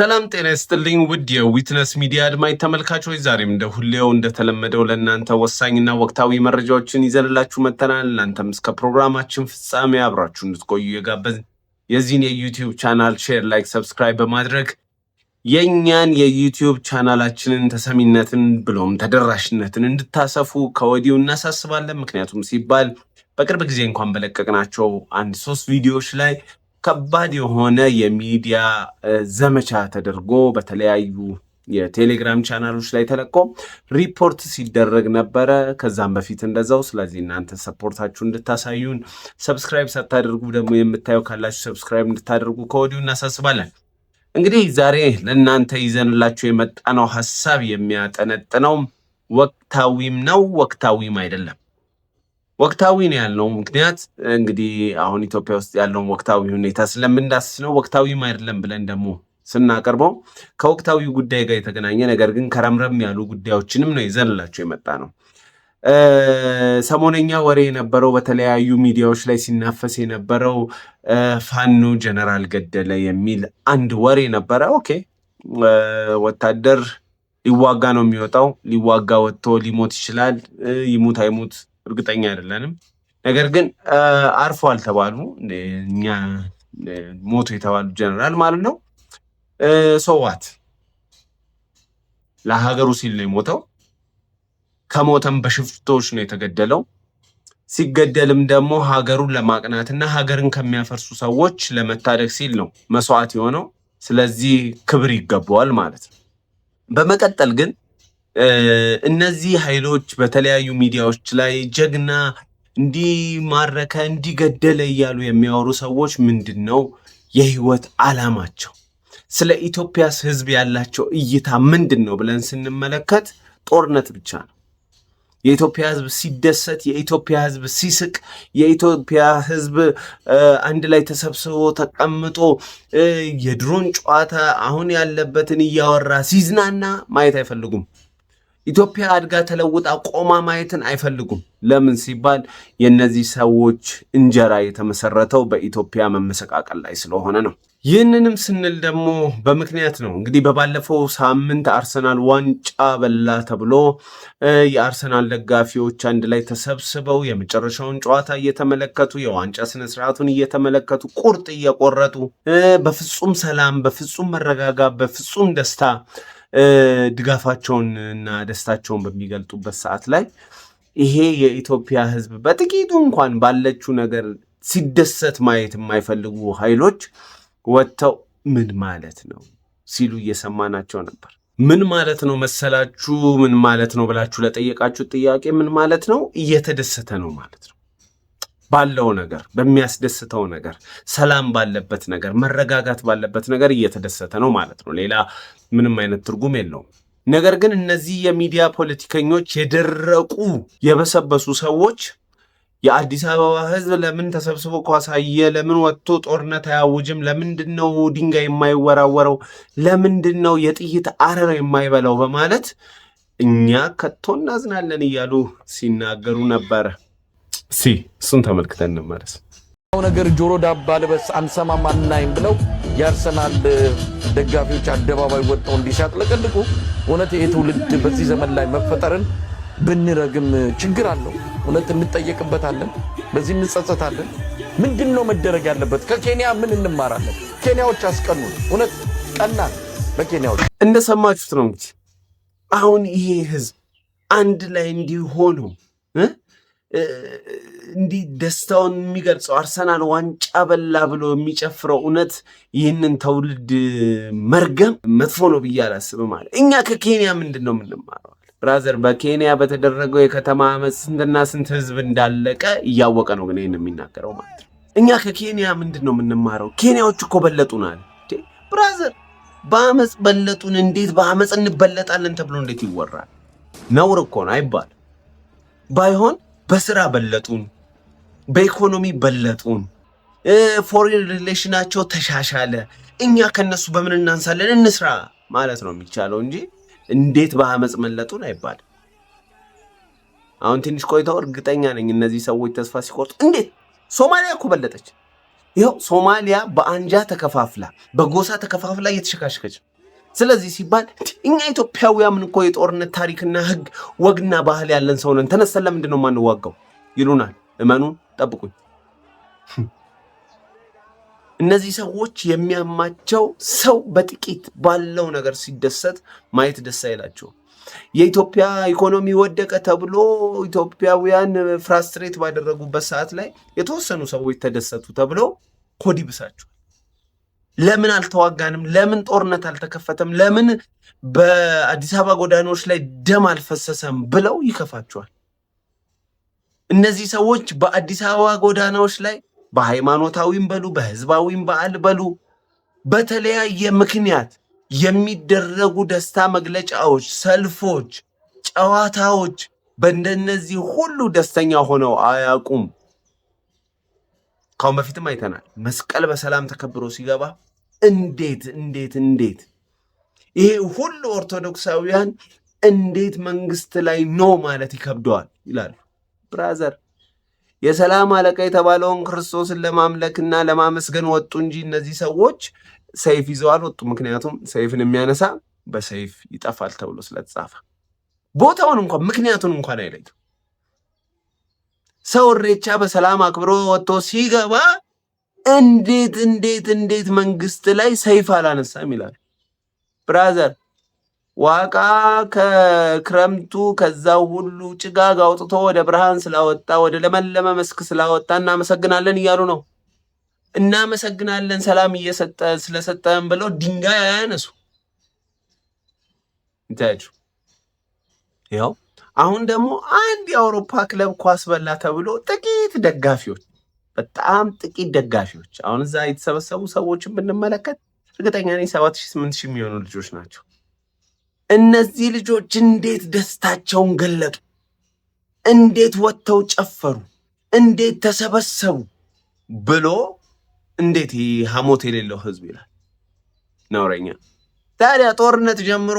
ሰላም ጤና ይስጥልኝ ውድ የዊትነስ ሚዲያ አድማጭ ተመልካቾች፣ ዛሬም እንደ ሁሌው እንደተለመደው ለእናንተ ወሳኝና ወቅታዊ መረጃዎችን ይዘንላችሁ መጥተናል። እናንተም እስከ ፕሮግራማችን ፍጻሜ አብራችሁ እንድትቆዩ የጋበዝን የዚህን የዩቲዩብ ቻናል ሼር፣ ላይክ፣ ሰብስክራይብ በማድረግ የኛን የዩቲዩብ ቻናላችንን ተሰሚነትን ብሎም ተደራሽነትን እንድታሰፉ ከወዲሁ እናሳስባለን። ምክንያቱም ሲባል በቅርብ ጊዜ እንኳን በለቀቅናቸው 1-3 ቪዲዮዎች ላይ ከባድ የሆነ የሚዲያ ዘመቻ ተደርጎ በተለያዩ የቴሌግራም ቻናሎች ላይ ተለቆ ሪፖርት ሲደረግ ነበረ። ከዛም በፊት እንደዛው። ስለዚህ እናንተ ሰፖርታችሁ እንድታሳዩን፣ ሰብስክራይብ ሳታደርጉ ደግሞ የምታዩ ካላችሁ ሰብስክራይብ እንድታደርጉ ከወዲሁ እናሳስባለን። እንግዲህ ዛሬ ለእናንተ ይዘንላችሁ የመጣነው ሀሳብ የሚያጠነጥነው ወቅታዊም ነው ወቅታዊም አይደለም። ወቅታዊ ነው ያልነው ምክንያት እንግዲህ አሁን ኢትዮጵያ ውስጥ ያለውን ወቅታዊ ሁኔታ ስለምንዳስስ ነው። ወቅታዊም አይደለም ብለን ደግሞ ስናቀርበው ከወቅታዊ ጉዳይ ጋር የተገናኘ ነገር ግን ከረምረም ያሉ ጉዳዮችንም ነው ይዘንላችሁ የመጣ ነው። ሰሞነኛ ወሬ የነበረው በተለያዩ ሚዲያዎች ላይ ሲናፈስ የነበረው ፋኖ ጀነራል ገደለ የሚል አንድ ወሬ ነበረ። ኦኬ፣ ወታደር ሊዋጋ ነው የሚወጣው። ሊዋጋ ወጥቶ ሊሞት ይችላል። ይሙት አይሙት እርግጠኛ አይደለንም። ነገር ግን አርፏል ተባሉ። እኛ ሞቱ የተባሉ ጀነራል ማለት ነው። ሰዋት ለሀገሩ ሲል ነው የሞተው። ከሞተም በሽፍቶች ነው የተገደለው። ሲገደልም ደግሞ ሀገሩን ለማቅናትና ሀገርን ከሚያፈርሱ ሰዎች ለመታደግ ሲል ነው መስዋዕት የሆነው። ስለዚህ ክብር ይገባዋል ማለት ነው። በመቀጠል ግን እነዚህ ኃይሎች በተለያዩ ሚዲያዎች ላይ ጀግና እንዲማረከ እንዲገደለ እያሉ የሚያወሩ ሰዎች ምንድነው የህይወት ዓላማቸው? ስለ ኢትዮጵያስ ህዝብ ያላቸው እይታ ምንድነው ብለን ስንመለከት ጦርነት ብቻ ነው። የኢትዮጵያ ህዝብ ሲደሰት፣ የኢትዮጵያ ህዝብ ሲስቅ፣ የኢትዮጵያ ህዝብ አንድ ላይ ተሰብስቦ ተቀምጦ የድሮን ጨዋታ አሁን ያለበትን እያወራ ሲዝናና ማየት አይፈልጉም። ኢትዮጵያ አድጋ ተለውጣ ቆማ ማየትን አይፈልጉም። ለምን ሲባል የእነዚህ ሰዎች እንጀራ የተመሰረተው በኢትዮጵያ መመሰቃቀል ላይ ስለሆነ ነው። ይህንንም ስንል ደግሞ በምክንያት ነው። እንግዲህ በባለፈው ሳምንት አርሰናል ዋንጫ በላ ተብሎ የአርሰናል ደጋፊዎች አንድ ላይ ተሰብስበው የመጨረሻውን ጨዋታ እየተመለከቱ የዋንጫ ስነስርዓቱን እየተመለከቱ ቁርጥ እየቆረጡ በፍጹም ሰላም፣ በፍጹም መረጋጋት፣ በፍጹም ደስታ ድጋፋቸውን እና ደስታቸውን በሚገልጡበት ሰዓት ላይ ይሄ የኢትዮጵያ ህዝብ በጥቂቱ እንኳን ባለችው ነገር ሲደሰት ማየት የማይፈልጉ ኃይሎች ወጥተው ምን ማለት ነው ሲሉ እየሰማናቸው ነበር። ምን ማለት ነው መሰላችሁ? ምን ማለት ነው ብላችሁ ለጠየቃችሁ ጥያቄ ምን ማለት ነው? እየተደሰተ ነው ማለት ነው። ባለው ነገር፣ በሚያስደስተው ነገር፣ ሰላም ባለበት ነገር፣ መረጋጋት ባለበት ነገር እየተደሰተ ነው ማለት ነው። ሌላ ምንም አይነት ትርጉም የለውም። ነገር ግን እነዚህ የሚዲያ ፖለቲከኞች የደረቁ የበሰበሱ ሰዎች የአዲስ አበባ ህዝብ ለምን ተሰብስቦ ኳሳየ? ለምን ወጥቶ ጦርነት አያውጅም? ለምንድነው ድንጋይ የማይወራወረው? ለምንድነው የጥይት አረር የማይበላው? በማለት እኛ ከቶ እናዝናለን እያሉ ሲናገሩ ነበረ። እሱን ተመልክተን እንመለስ። ነገር ጆሮ ዳባ ልበስ አንሰማም አናይም ብለው የአርሰናል ደጋፊዎች አደባባይ ወጥተው እንዲሻጥለቀልቁ እውነት ይሄ ትውልድ በዚህ ዘመን ላይ መፈጠርን ብንረግም ችግር አለው። እውነት እንጠየቅበታለን፣ በዚህ እንጸጸታለን። ምንድነው መደረግ ያለበት? ከኬንያ ምን እንማራለን? ኬንያዎች አስቀኑ። እውነት ቀናን በኬንያዎች እንደሰማችሁት ነው። እንግዲህ አሁን ይሄ ህዝብ አንድ ላይ እንዲሆኑ እንዲህ ደስታውን የሚገልጸው አርሰናል ዋንጫ በላ ብሎ የሚጨፍረው እውነት ይህንን ትውልድ መርገም መጥፎ ነው ብዬ አላስብም። ማለት እኛ ከኬንያ ምንድን ነው የምንማረው? ብራዘር፣ በኬንያ በተደረገው የከተማ አመፅ ስንትና ስንት ህዝብ እንዳለቀ እያወቀ ነው ግን ይህን የሚናገረው ማለት ነው። እኛ ከኬንያ ምንድን ነው የምንማረው? ኬንያዎች እኮ በለጡናል ብራዘር። በአመፅ በለጡን። እንዴት በአመፅ እንበለጣለን ተብሎ እንዴት ይወራል? ነውር እኮ ነው አይባል። ባይሆን በስራ በለጡን፣ በኢኮኖሚ በለጡን፣ ፎሬን ሪሌሽናቸው ተሻሻለ፣ እኛ ከነሱ በምን እናንሳለን እንስራ ማለት ነው የሚቻለው እንጂ እንዴት በአመፅ መለጡን አይባልም። አሁን ትንሽ ቆይተው እርግጠኛ ነኝ እነዚህ ሰዎች ተስፋ ሲቆርጡ እንዴት ሶማሊያ እኮ በለጠች። ይኸው ሶማሊያ በአንጃ ተከፋፍላ በጎሳ ተከፋፍላ እየተሸካሸከች ስለዚህ ሲባል እኛ ኢትዮጵያውያን እኮ የጦርነት ታሪክና ህግ ወግና ባህል ያለን ሰው ነን፣ ተነስተን ለምንድን ነው የማንዋጋው ይሉናል። እመኑን፣ ጠብቁኝ። እነዚህ ሰዎች የሚያማቸው ሰው በጥቂት ባለው ነገር ሲደሰት ማየት ደስ አይላቸው። የኢትዮጵያ ኢኮኖሚ ወደቀ ተብሎ ኢትዮጵያውያን ፍራስትሬት ባደረጉበት ሰዓት ላይ የተወሰኑ ሰዎች ተደሰቱ ተብሎ ኮድ ይብሳቸዋል። ለምን አልተዋጋንም? ለምን ጦርነት አልተከፈተም? ለምን በአዲስ አበባ ጎዳናዎች ላይ ደም አልፈሰሰም ብለው ይከፋቸዋል። እነዚህ ሰዎች በአዲስ አበባ ጎዳናዎች ላይ በሃይማኖታዊም በሉ በህዝባዊም በዓል በሉ በተለያየ ምክንያት የሚደረጉ ደስታ መግለጫዎች፣ ሰልፎች፣ ጨዋታዎች በእንደነዚህ ሁሉ ደስተኛ ሆነው አያውቁም። ካሁን በፊትም አይተናል። መስቀል በሰላም ተከብሮ ሲገባ እንዴት ይሄ ሁሉ ኦርቶዶክሳውያን እንዴት መንግስት ላይ ኖ ማለት ይከብደዋል ይላሉ። ብራዘር የሰላም አለቃ የተባለውን ክርስቶስን ለማምለክና ለማመስገን ወጡ እንጂ እነዚህ ሰዎች ሰይፍ ይዘው አልወጡ። ምክንያቱም ሰይፍን የሚያነሳ በሰይፍ ይጠፋል ተብሎ ስለተጻፈ ቦታውን እንኳን ምክንያቱን እንኳን አይለዩ። ሰው ኢሬቻ በሰላም አክብሮ ወጥቶ ሲገባ እንዴት መንግስት ላይ ሰይፍ አላነሳም ይላል። ብራዘር ዋቃ ከክረምቱ ከዛው ሁሉ ጭጋግ አውጥቶ ወደ ብርሃን ስላወጣ ወደ ለመለመ መስክ ስላወጣ እናመሰግናለን እያሉ ነው። እናመሰግናለን ሰላም እየሰጠ ስለሰጠን ብለው ድንጋይ አያነሱ። እንታችሁ ያው አሁን ደግሞ አንድ የአውሮፓ ክለብ ኳስ በላ ተብሎ ጥቂት ደጋፊዎች፣ በጣም ጥቂት ደጋፊዎች አሁን እዛ የተሰበሰቡ ሰዎችን ብንመለከት እርግጠኛ ነኝ 7,000-8,000 የሚሆኑ ልጆች ናቸው። እነዚህ ልጆች እንዴት ደስታቸውን ገለጡ፣ እንዴት ወጥተው ጨፈሩ፣ እንዴት ተሰበሰቡ ብሎ እንዴት ሐሞት የሌለው ህዝብ ይላል። ነውረኛ። ታዲያ ጦርነት ጀምሮ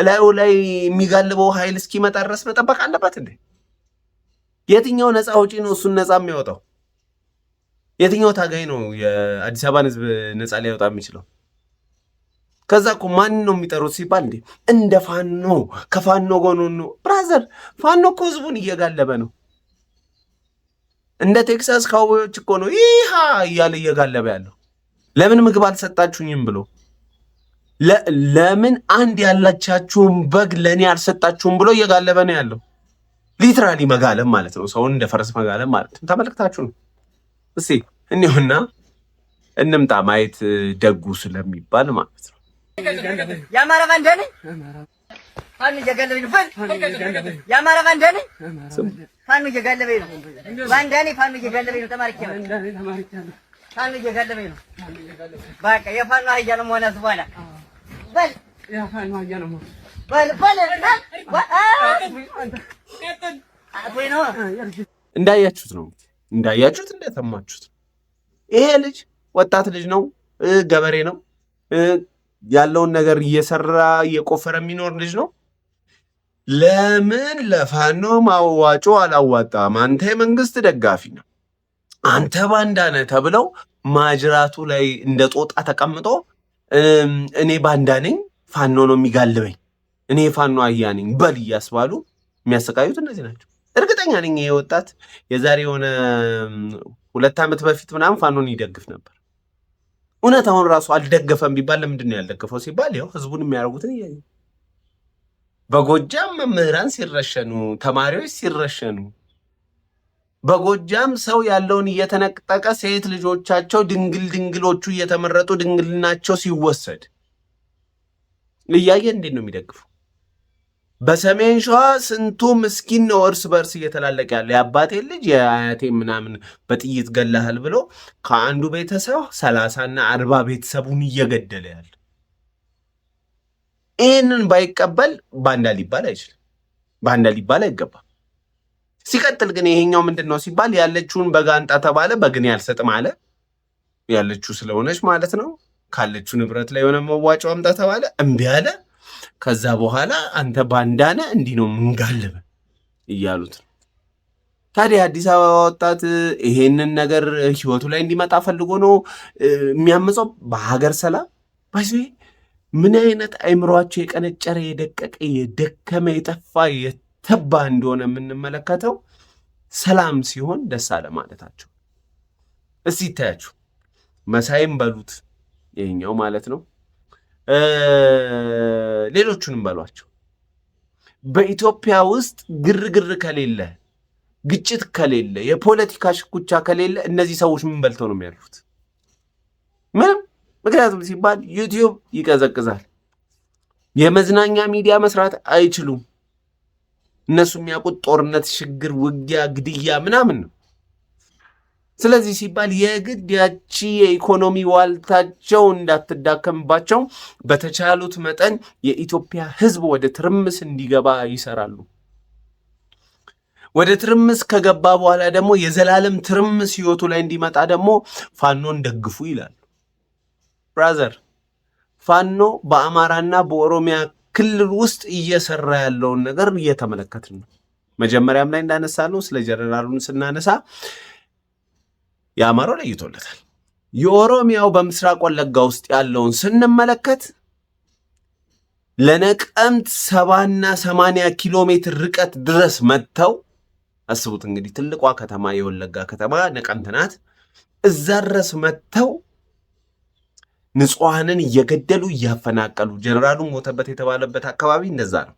ላዩ ላይ የሚጋልበው ኃይል እስኪመጣ ድረስ መጠበቅ አለበት እንዴ? የትኛው ነፃ አውጪ ነው እሱን ነፃ የሚያወጣው? የትኛው ታጋይ ነው የአዲስ አበባን ህዝብ ነፃ ሊያወጣ የሚችለው? ከዛ እኮ ማን ነው የሚጠሩት ሲባል እንዴ እንደ ፋኖ ከፋኖ ጎን ነው። ብራዘር ፋኖ እኮ ህዝቡን እየጋለበ ነው። እንደ ቴክሳስ ካውቦዮች እኮ ነው ይሃ እያለ እየጋለበ ያለው። ለምን ምግብ አልሰጣችሁኝም ብሎ ለምን አንድ ያላቻችሁን በግ ለኔ አልሰጣችሁም ብሎ እየጋለበ ነው ያለው። ሊትራሊ መጋለም ማለት ነው። ሰውን እንደ ፈረስ መጋለም ማለት ነው። ተመልክታችሁ ነው። እስቲ እኔውና እንምጣ ማየት ደጉ ስለሚባል ማለት ነው። ያማራ ባንዳኔ ፋኑ እየጋለበኝ ነው። ያማራ ባንዳኔ ፋኑ እየጋለበኝ ነው። ባንዳኔ ፋኑ እየጋለበኝ ነው። ተማርኪያለሁ። ፋኑ እየጋለበኝ ነው። በቃ የፋኑ አህያ ነው መሆን በኋላ በል የፋኑ አህያ ነው በል እንዳያችሁት ነው። እንዳያችሁት እንደተማችሁት ይሄ ልጅ ወጣት ልጅ ነው፣ ገበሬ ነው፣ ያለውን ነገር እየሰራ እየቆፈረ የሚኖር ልጅ ነው። ለምን ለፋኖ ማዋጮ አላዋጣም? አንተ የመንግስት ደጋፊ ነው፣ አንተ ባንዳ ነህ ተብለው ማጅራቱ ላይ እንደ ጦጣ ተቀምጦ እኔ ባንዳ ነኝ፣ ፋኖ ነው የሚጋልበኝ፣ እኔ ፋኖ አህያ ነኝ በል እያስባሉ የሚያሰቃዩት እነዚህ ናቸው። እርግጠኛ ነኝ ይሄ ወጣት የዛሬ የሆነ 2 ዓመት በፊት ምናምን ፋኖን ይደግፍ ነበር። እውነት አሁን ራሱ አልደገፈም ቢባል ለምንድን ነው ያልደገፈው ሲባል ያው ህዝቡን የሚያደርጉትን እያዩ በጎጃም መምህራን ሲረሸኑ፣ ተማሪዎች ሲረሸኑ፣ በጎጃም ሰው ያለውን እየተነጠቀ ሴት ልጆቻቸው ድንግሎቹ እየተመረጡ ድንግልናቸው ሲወሰድ እያየ እንዴት ነው የሚደግፈው? በሰሜን ሸዋ ስንቱ ምስኪን ነው እርስ በርስ እየተላለቀ ያለ የአባቴ ልጅ የአያቴ ምናምን በጥይት ገላሃል ብሎ ከአንዱ ቤተሰብ 30 እና 40 ቤተሰቡን እየገደለ ያለ። ይህንን ባይቀበል ባንዳ ሊባል አይችልም፣ ባንዳ ሊባል አይገባም። ሲቀጥል ግን ይሄኛው ምንድን ነው ሲባል ያለችውን በጋንጣ ተባለ፣ በግን ያልሰጥም አለ። ያለችው ስለሆነች ማለት ነው። ካለችው ንብረት ላይ የሆነ መዋጮ አምጣ ተባለ፣ እምቢ አለ። ከዛ በኋላ አንተ ባንዳነ እንዲህ ነው ምንጋልብ እያሉት ነው። ታዲያ አዲስ አበባ ወጣት ይሄንን ነገር ህይወቱ ላይ እንዲመጣ ፈልጎ ነው የሚያምፀው በሀገር ሰላም ባይዙ ምን አይነት አይምሯቸው የቀነጨረ የደቀቀ የደከመ የጠፋ የተባ እንደሆነ የምንመለከተው ሰላም ሲሆን ደስ አለ ማለታቸው። እስቲ ይታያችሁ መሳይም በሉት ይሄኛው ማለት ነው ሌሎቹንም በሏቸው በኢትዮጵያ ውስጥ ግርግር ከሌለ ግጭት ከሌለ የፖለቲካ ሽኩቻ ከሌለ እነዚህ ሰዎች ምን በልተው ነው የሚያልፉት? ምንም። ምክንያቱም ሲባል ዩቲዩብ ይቀዘቅዛል፣ የመዝናኛ ሚዲያ መስራት አይችሉም። እነሱ የሚያውቁት ጦርነት፣ ችግር፣ ውጊያ፣ ግድያ ምናምን ነው። ስለዚህ ሲባል የግድ ያቺ የኢኮኖሚ ዋልታቸው እንዳትዳከምባቸው በተቻሉት መጠን የኢትዮጵያ ሕዝብ ወደ ትርምስ እንዲገባ ይሰራሉ። ወደ ትርምስ ከገባ በኋላ ደግሞ የዘላለም ትርምስ ህይወቱ ላይ እንዲመጣ ደግሞ ፋኖን ደግፉ ይላሉ። ብራዘር ፋኖ በአማራና በኦሮሚያ ክልል ውስጥ እየሰራ ያለውን ነገር እየተመለከትን ነው። መጀመሪያም ላይ እንዳነሳ ነው ስለ ጀነራሉን ስናነሳ የአማራው ለይቶለታል። የኦሮሚያው በምስራቅ ወለጋ ውስጥ ያለውን ስንመለከት ለነቀምት 70 እና 80 ኪሎ ሜትር ርቀት ድረስ መጥተው አስቡት እንግዲህ ትልቋ ከተማ የወለጋ ከተማ ነቀምት ናት። እዛ ድረስ መጥተው ንጹሃንን እየገደሉ እያፈናቀሉ ጀነራሉ ሞተበት የተባለበት አካባቢ እንደዛ ነው።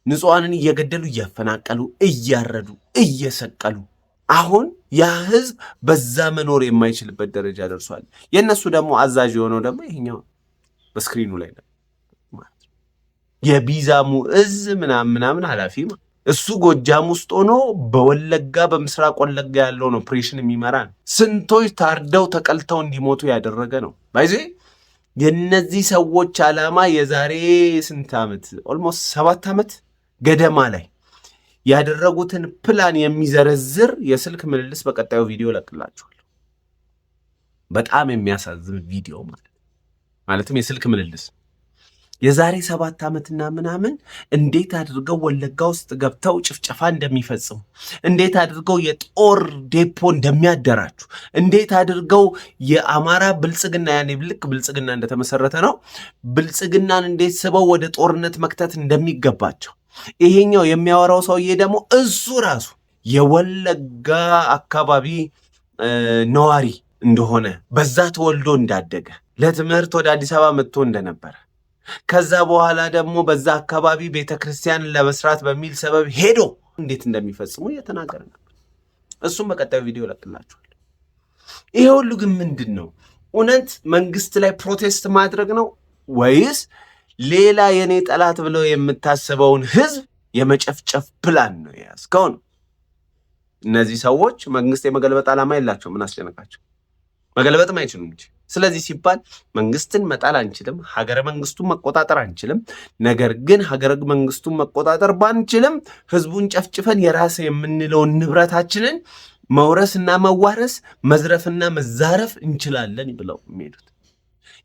ንጹሃንን እየገደሉ እያፈናቀሉ እያረዱ እየሰቀሉ አሁን ያ ህዝብ በዛ መኖር የማይችልበት ደረጃ ደርሷል። የነሱ ደግሞ አዛዥ የሆነው ደግሞ ይሄኛው በስክሪኑ ላይ ነው ማለት ነው። የቢዛሙ እዝ ምናምን ኃላፊ እሱ ጎጃም ውስጥ ሆኖ በወለጋ በምስራቅ ወለጋ ያለውን ኦፕሬሽን የሚመራ ነው። ስንቶች ታርደው ተቀልተው እንዲሞቱ ያደረገ ነው። ባይዜ የነዚህ ሰዎች ዓላማ የዛሬ ስንት ዓመት ኦልሞስት 7 ዓመት ገደማ ላይ ያደረጉትን ፕላን የሚዘረዝር የስልክ ምልልስ በቀጣዩ ቪዲዮ ለቅላችኋለሁ። በጣም የሚያሳዝን ቪዲዮ ማለትም የስልክ ምልልስ የዛሬ 7 ዓመትና ምናምን እንዴት አድርገው ወለጋ ውስጥ ገብተው ጭፍጨፋ እንደሚፈጽሙ፣ እንዴት አድርገው የጦር ዴፖ እንደሚያደራጁ፣ እንዴት አድርገው የአማራ ብልጽግና ያኔ ልክ ብልጽግና እንደተመሰረተ ነው ብልጽግናን እንዴት ስበው ወደ ጦርነት መክተት እንደሚገባቸው ይሄኛው የሚያወራው ሰውዬ ደግሞ እሱ ራሱ የወለጋ አካባቢ ነዋሪ እንደሆነ በዛ ተወልዶ እንዳደገ ለትምህርት ወደ አዲስ አበባ መጥቶ እንደነበረ ከዛ በኋላ ደግሞ በዛ አካባቢ ቤተክርስቲያን ለመስራት በሚል ሰበብ ሄዶ እንዴት እንደሚፈጽሙ እየተናገረ ነበር። እሱም በቀጣዩ ቪዲዮ ለቅላችኋል። ይሄ ሁሉ ግን ምንድን ነው? እውነት መንግስት ላይ ፕሮቴስት ማድረግ ነው ወይስ ሌላ የኔ ጠላት ብለው የምታስበውን ህዝብ የመጨፍጨፍ ፕላን ነው ያስከው? እነዚህ ሰዎች መንግስት የመገልበጥ ዓላማ የላቸው። ምን አስጨነቃቸው? መገልበጥም አይችሉም እንጂ። ስለዚህ ሲባል መንግስትን መጣል አንችልም፣ ሀገረ መንግስቱን መቆጣጠር አንችልም። ነገር ግን ሀገረ መንግስቱን መቆጣጠር ባንችልም ህዝቡን ጨፍጭፈን የራስ የምንለውን ንብረታችንን መውረስና መዋረስ መዝረፍና መዛረፍ እንችላለን ብለው የሚሄዱት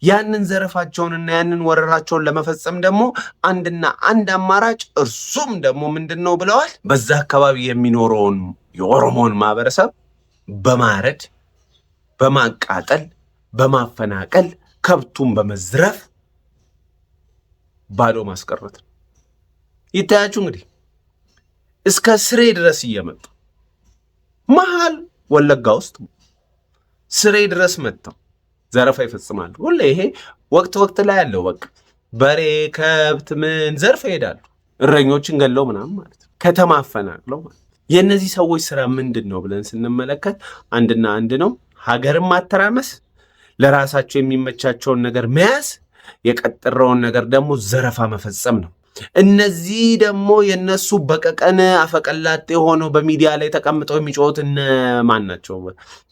ያንን ዘረፋቸውንና ያንን ወረራቸውን ለመፈጸም ደግሞ አንድና አንድ አማራጭ እርሱም ደግሞ ምንድነው ብለዋል? በዛ አካባቢ የሚኖረውን የኦሮሞን ማህበረሰብ በማረድ በማቃጠል በማፈናቀል ከብቱን በመዝረፍ ባዶ ማስቀረት። ይታያችሁ እንግዲህ እስከ ስሬ ድረስ እየመጡ መሃል ወለጋ ውስጥ ስሬ ድረስ መጥተው ዘረፋ ይፈጽማሉ። ሁሌ ይሄ ወቅት ላይ ያለው በቃ በሬ ከብት ምን ዘርፍ ይሄዳሉ። እረኞችን ገለው ምናምን ማለት ነው። ከተማ አፈናቅለው ማለት የእነዚህ ሰዎች ስራ ምንድን ነው ብለን ስንመለከት አንድና አንድ ነው። ሀገርን ማተራመስ፣ ለራሳቸው የሚመቻቸውን ነገር መያዝ፣ የቀጠረውን ነገር ደግሞ ዘረፋ መፈጸም ነው። እነዚህ ደግሞ የነሱ በቀቀን አፈቀላጤ ሆነው በሚዲያ ላይ ተቀምጠው የሚጮሁት እነ ማን ናቸው?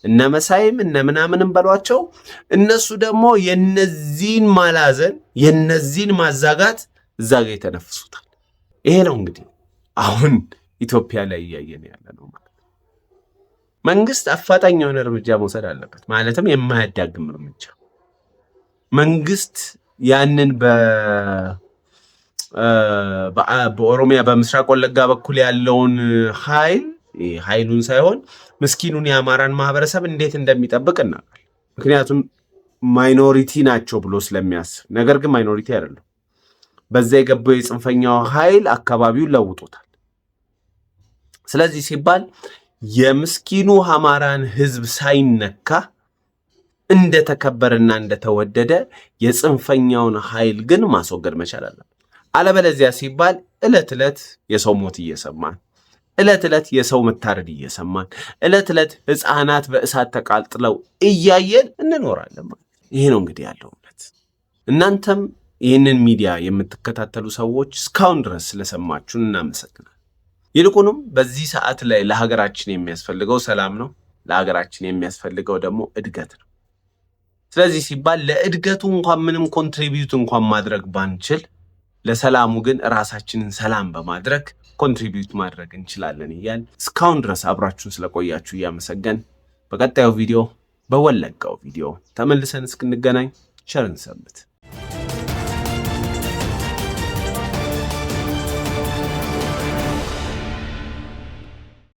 እነ መሳይም እነ ምናምንም በሏቸው። እነሱ ደግሞ የነዚህን ማላዘን የነዚህን ማዛጋት እዛ ጋር የተነፍሱታል። ይሄ ነው እንግዲህ አሁን ኢትዮጵያ ላይ እያየን ያለ ነው ማለት። መንግስት አፋጣኝ የሆነ እርምጃ መውሰድ አለበት። ማለትም የማያዳግም እርምጃ። መንግስት ያንን በኦሮሚያ በምስራቅ ወለጋ በኩል ያለውን ኃይሉን ሳይሆን ምስኪኑን የአማራን ማህበረሰብ እንዴት እንደሚጠብቅ እናውቃለን። ምክንያቱም ማይኖሪቲ ናቸው ብሎ ስለሚያስብ፣ ነገር ግን ማይኖሪቲ አይደለም። በዛ የገባው የጽንፈኛው ኃይል አካባቢውን ለውጦታል። ስለዚህ ሲባል የምስኪኑ አማራን ህዝብ ሳይነካ እንደተከበረና እንደተወደደ የጽንፈኛውን ኃይል ግን ማስወገድ መቻል አለበት። አለበለዚያ ሲባል ዕለት ዕለት የሰው ሞት እየሰማን፣ ዕለት ዕለት የሰው መታረድ እየሰማን፣ ዕለት ዕለት ህፃናት በእሳት ተቃጥለው እያየን እንኖራለን። ይሄ ነው እንግዲህ ያለው እውነት። እናንተም ይህንን ሚዲያ የምትከታተሉ ሰዎች እስካሁን ድረስ ስለሰማችሁን እናመሰግናለን። ይልቁንም በዚህ ሰዓት ላይ ለሀገራችን የሚያስፈልገው ሰላም ነው። ለሀገራችን የሚያስፈልገው ደግሞ እድገት ነው። ስለዚህ ሲባል ለእድገቱ እንኳን ምንም ኮንትሪቢዩት እንኳን ማድረግ ባንችል፣ ለሰላሙ ግን ራሳችንን ሰላም በማድረግ ኮንትሪቢዩት ማድረግ እንችላለን እያል እስካሁን ድረስ አብራችሁን ስለቆያችሁ እያመሰገን በቀጣዩ ቪዲዮ በወለጋው ቪዲዮ ተመልሰን እስክንገናኝ ቸርን ሰንብት።